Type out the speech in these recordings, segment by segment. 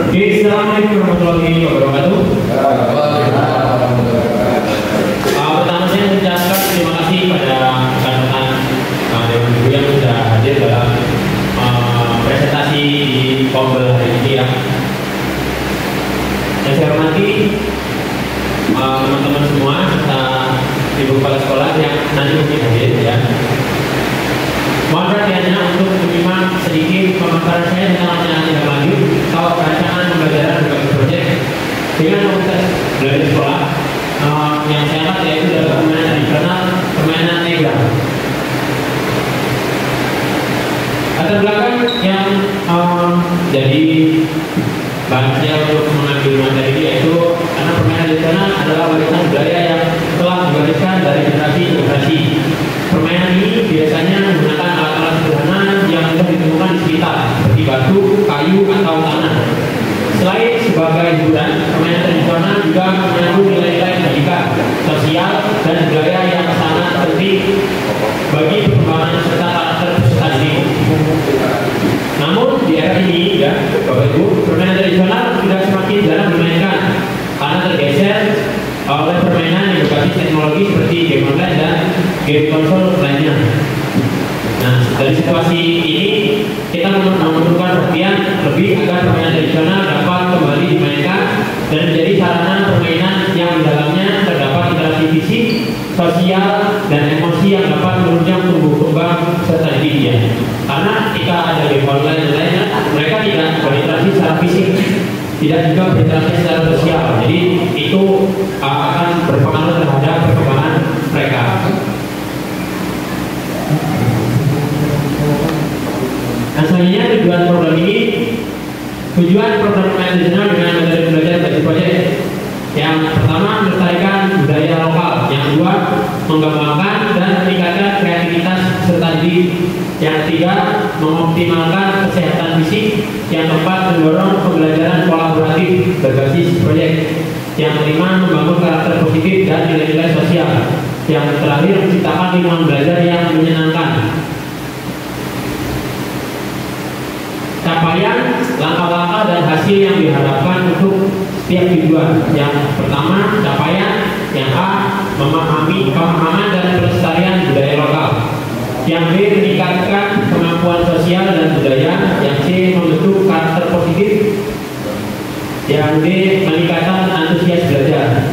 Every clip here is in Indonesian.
Oke, assalamualaikum warahmatullahi wabarakatuh. Pertama saya mengucapkan terima kasih pada rekan-rekan Dewan Guru yang sudah hadir dalam presentasi di Kombel hari ini ya. Yang saya hormati teman-teman semua serta ibu kepala sekolah yang nanti mungkin hadir ya. Mohon perhatiannya untuk menyimak sedikit pemaparan saya tentang rancangan tindak lanjut atau rancangan pembelajaran berbasis proyek dengan komunitas belajar sekolah yang saya angkat yaitu adalah permainan tradisional, permainan negra. Latar belakang yang jadi bahan saya untuk mengambil materi ini yaitu karena permainan tradisional adalah warisan budaya yang telah diwariskan dari generasi ke generasi. Permainan ini biasanya menggunakan alat-alat sederhana yang mudah ditemukan di sekitar, seperti batu, kayu, atau tanah. Selain sebagai hiburan, permainan tradisional juga mengandung nilai-nilai pendidikan, sosial, dan budaya yang sangat penting bagi perkembangan serta karakter peserta didik. Namun di era ini, ya, Bapak Ibu, permainan tradisional sudah semakin jarang dimainkan karena tergeser oleh permainan yang berbasis teknologi seperti game online dan game konsol lainnya. Nah, dari situasi ini kita membutuhkan perhatian lebih agar permainan tradisional dapat kembali dimainkan dan menjadi sarana permainan yang di dalamnya terdapat interaksi fisik, sosial, dan emosi yang dapat menunjang tumbuh kembang serta didiknya. Karena jika ada game online dan lainnya, mereka tidak berinteraksi secara fisik, tidak juga berinteraksi secara sosial. Jadi itu akan berpengaruh terhadap perkembangan mereka. Nah, selanjutnya tujuan program permainan tradisional dengan metode belajar bagi proyek. Yang pertama, melestarikan budaya lokal. Yang kedua, mengembangkan dan meningkatkan kreativitas serta didik. Yang ketiga, mengoptimalkan kesehatan fisik. Yang keempat, mendorong pembelajaran kolaboratif berbasis proyek. Yang kelima, membangun karakter positif dan nilai-nilai sosial. Yang terakhir, menciptakan lingkungan belajar yang menyenangkan. Capaian, langkah-langkah dan hasil yang diharapkan untuk setiap tujuan. Yang pertama, capaian. Yang A, pemahaman dan pelestarian budaya lokal. Yang B, meningkatkan kemampuan sosial dan budaya. Yang C, membentuk karakter positif. Yang D, meningkatkan antusias belajar.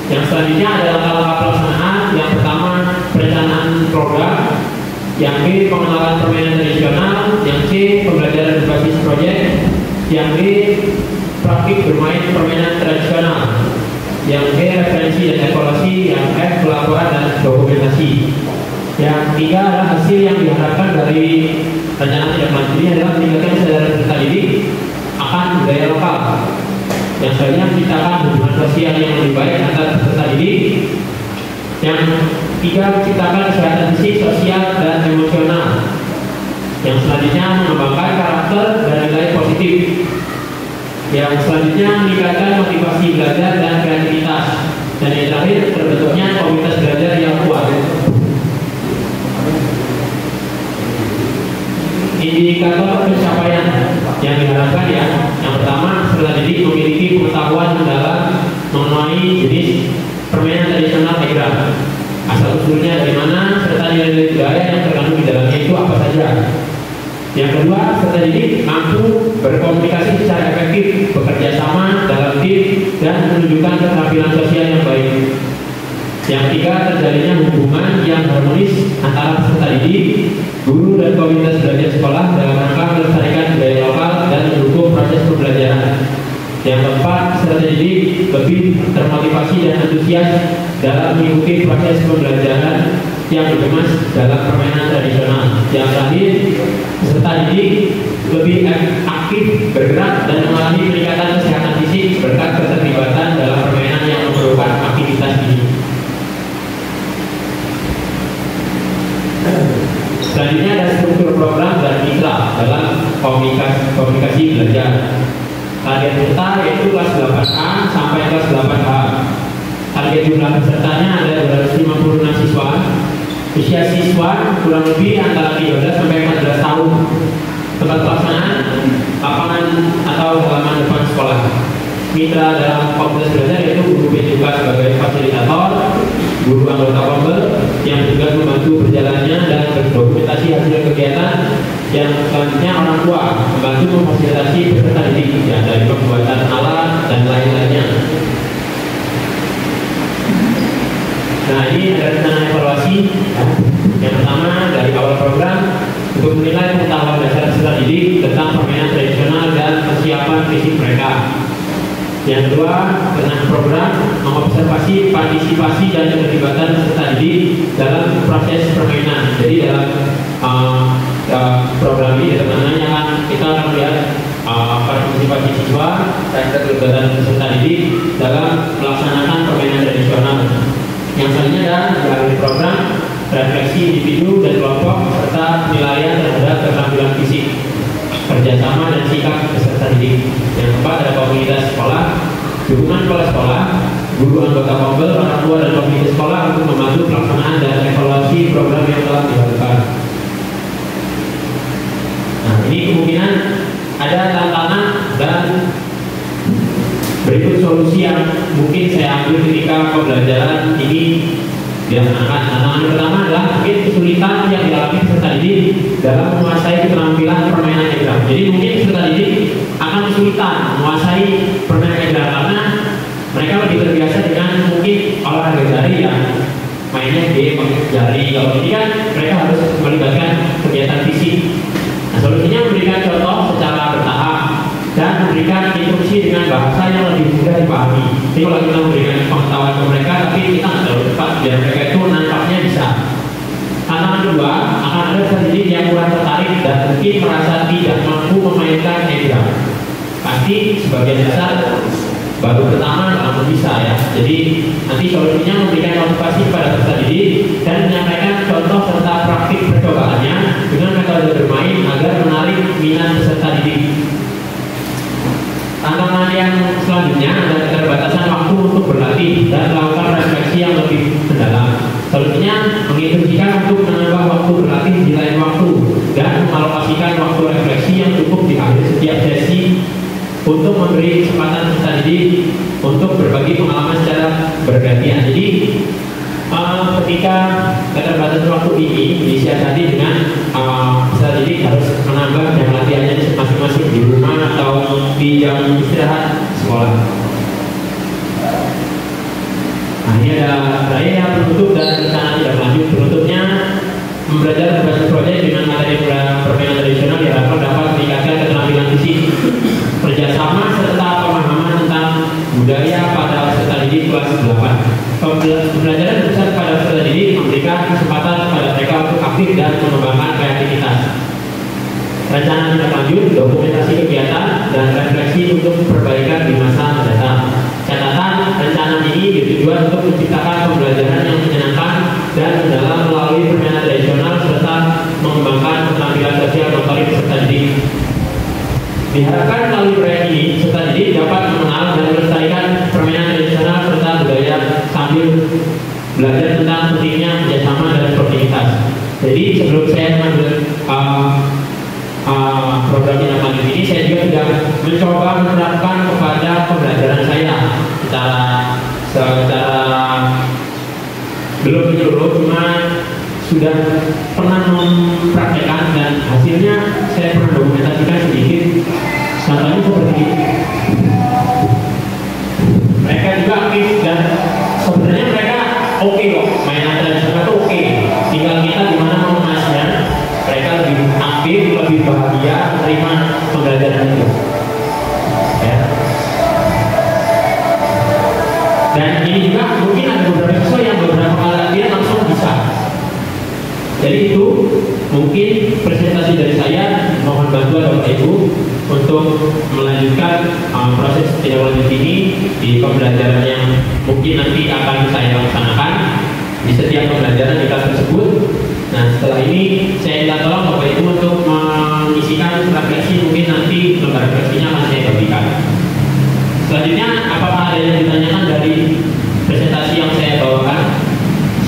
Yang selanjutnya adalah langkah-langkah pelaksanaan. Yang pertama, perencanaan program. Yang B, pengenalan permainan tradisional. Yang C, pembelajaran berbasis proyek. Yang D, praktik bermain permainan tradisional. Yang B, referensi dan evaluasi. Yang F, pelaporan dan dokumentasi. Yang ketiga adalah hasil yang diharapkan dari rancangan tindak lanjut ini adalah meningkatkan kesadaran peserta didik akan budaya lokal. Yang selanjutnya menciptakan hubungan sosial yang lebih baik antara peserta didik. Yang ketiga, menciptakan kesehatan fisik, sosial, dan emosional. Yang selanjutnya mengembangkan karakter dan nilai positif. Yang selanjutnya meningkatkan motivasi belajar dan kreativitas. Dan yang terakhir, terbentuknya komunitas belajar yang kuat. Indikator pencapaian yang diharapkan ya. Yang pertama, peserta didik memiliki pengetahuan mendalam mengenai jenis permainan tradisional negra, asal usulnya dari mana, serta nilai-nilai budaya yang terkandung di dalamnya itu apa saja. Yang kedua, peserta didik mampu berkomunikasi secara efektif, bekerja sama dalam tim, dan menunjukkan keterampilan sosial yang baik. Yang ketiga, terjalinnya hubungan yang harmonis antara peserta didik, guru, dan komunitas belajar sekolah dalam rangka melestarikan budaya lokal dan mendukung proses pembelajaran. Yang keempat, peserta didik lebih termotivasi dan antusias dalam mengikuti proses pembelajaran yang dikemas dalam permainan tradisional. Yang terakhir, peserta didik lebih aktif bergerak dan mengalami peningkatan kesehatan fisik berkat keterlibatan dalam permainan yang memerlukan aktivitas ini. Selanjutnya ada struktur program dan mitra dalam komunikasi belajar. Target peserta yaitu kelas 8A sampai kelas 8H. Target jumlah pesertanya ada 256 siswa. Usia siswa kurang lebih antara 13 sampai 14 tahun. Tempat pelaksanaan lapangan atau halaman depan sekolah. Mitra dalam komunitas belajar yaitu guru juga sebagai fasilitator, guru anggota Pembel yang juga membantu berjalannya dan berdokumentasi hasil kegiatan, yang selanjutnya orang tua membantu memfasilitasi peserta didik ya, dari pembuatan alat dan lain-lainnya. Nah, ini ada rencana evaluasi ya. Yang pertama dari awal program untuk menilai pengetahuan dasar peserta didik tentang permainan tradisional dan persiapan fisik mereka. Yang kedua, tentang program mengobservasi partisipasi dan keterlibatan peserta didik dalam proses permainan. Jadi dalam program ini sebenarnya kan kita akan melihat partisipasi siswa dan keterlibatan peserta didik dalam melaksanakan permainan tradisional. Yang selanjutnya adalah melalui program refleksi individu dan kelompok serta penilaian terhadap keterampilan fisik, kerjasama dan sikap peserta didik. Yang keempat ada komunitas sekolah, dukungan kepala sekolah, guru anggota Pembel, orang tua dan komunitas sekolah untuk membantu pelaksanaan dan evaluasi program yang telah dilakukan. Nah, ini kemungkinan ada tantangan dan berikut solusi yang mungkin saya ambil ketika pembelajaran ini dilaksanakan. Tantangan pertama adalah mungkin kesulitan yang dialami peserta didik dalam menguasai keterampilan permainan egrang. Jadi mungkin peserta didik akan kesulitan menguasai permainan egrang karena mereka lebih terbiasa dengan mungkin olahraga jari yang mainnya game pakai jari. Kalau ini kan mereka harus melibatkan kegiatan fisik. Nah, solusinya memberikan contoh secara bertahap dan memberikan instruksi dengan bahasa yang lebih mudah dipahami. Jadi kalau kita memberikan pengetahuan ke mereka, tapi kita nggak terlalu cepat biar mereka itu nangkapnya bisa. Tantangan kedua, akan ada peserta didik yang kurang tertarik dan mungkin merasa tidak mampu memainkan egrang. Pasti sebagian besar baru pertama nggak bisa ya. Jadi nanti solusinya memberikan motivasi kepada peserta didik dan menyampaikan contoh serta praktik percobaannya dengan metode bermain agar menarik minat peserta didik. Tantangan yang selanjutnya adalah keterbatasan waktu untuk berlatih dan melakukan refleksi yang lebih mendalam. Solusinya menginstruksikan untuk menambah waktu berlatih di lain waktu dan mengalokasikan waktu refleksi yang cukup di akhir setiap sesi untuk memberi kesempatan peserta didik untuk berbagi pengalaman secara bergantian. Jadi ketika keterbatasan waktu ini disiasati dengan peserta didik harus menambah jam latihannya masing-masing di rumah atau di jam istirahat sekolah. Nah, ini ada saya penutup dan rencana tidak lanjut. Penutupnya belajar berbasis proyek dengan materi permainan tradisional diharapkan dapat meningkatkan keterampilan fisik, kerjasama serta pemahaman tentang budaya pada peserta didik kelas 8. Pembelajaran besar pada peserta didik memberikan kesempatan kepada mereka untuk aktif dan mengembangkan kreativitas. Rencana tindak lanjut, dokumentasi kegiatan dan refleksi untuk perbaikan di masa mendatang. Catatan, rencana ini bertujuan untuk menciptakan pembelajaran yang menyenangkan dan mendalam melalui permainan tradisional serta mengembangkan keterampilan sosial motorik peserta didik. Diharapkan melalui proyek ini, peserta didik dapat mengenal dan melestarikan permainan tradisional serta budaya sambil belajar tentang pentingnya kerjasama dan sportivitas. Jadi sebelum saya mengambil program tindak lanjut ini, saya juga sudah mencoba menerapkan kepada pembelajaran saya secara belum menyeluruh, cuma sudah pernah mempraktekkan dan hasilnya saya pernah dokumentasikan sedikit. Contohnya seperti ini. Mereka juga aktif dan sebenarnya mereka oke kok, mainan tradisional itu oke. Tinggal kita gimana mengemasnya. Mereka lebih aktif, lebih bahagia menerima pembelajaran itu. Ya. Dan ini juga mungkin ada beberapa siswa yang beberapa kali latihan langsung bisa. Jadi itu mungkin presentasi dari saya. Mohon bantuan Bapak Ibu untuk melanjutkan proses tindak lanjut ini di pembelajaran yang mungkin nanti akan saya laksanakan di setiap pembelajaran di kelas tersebut. Nah, setelah ini saya minta tolong Bapak Ibu untuk mengisikan refleksi, mungkin nanti lembar refleksinya akan saya bagikan. Selanjutnya, apakah ada yang ditanyakan dari presentasi yang saya bawakan?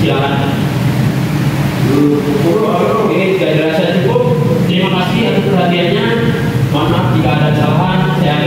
Silakan. Oke, tidak dirasa cukup. Terima kasih atas perhatiannya. Mohon maaf jika ada kesalahan, saya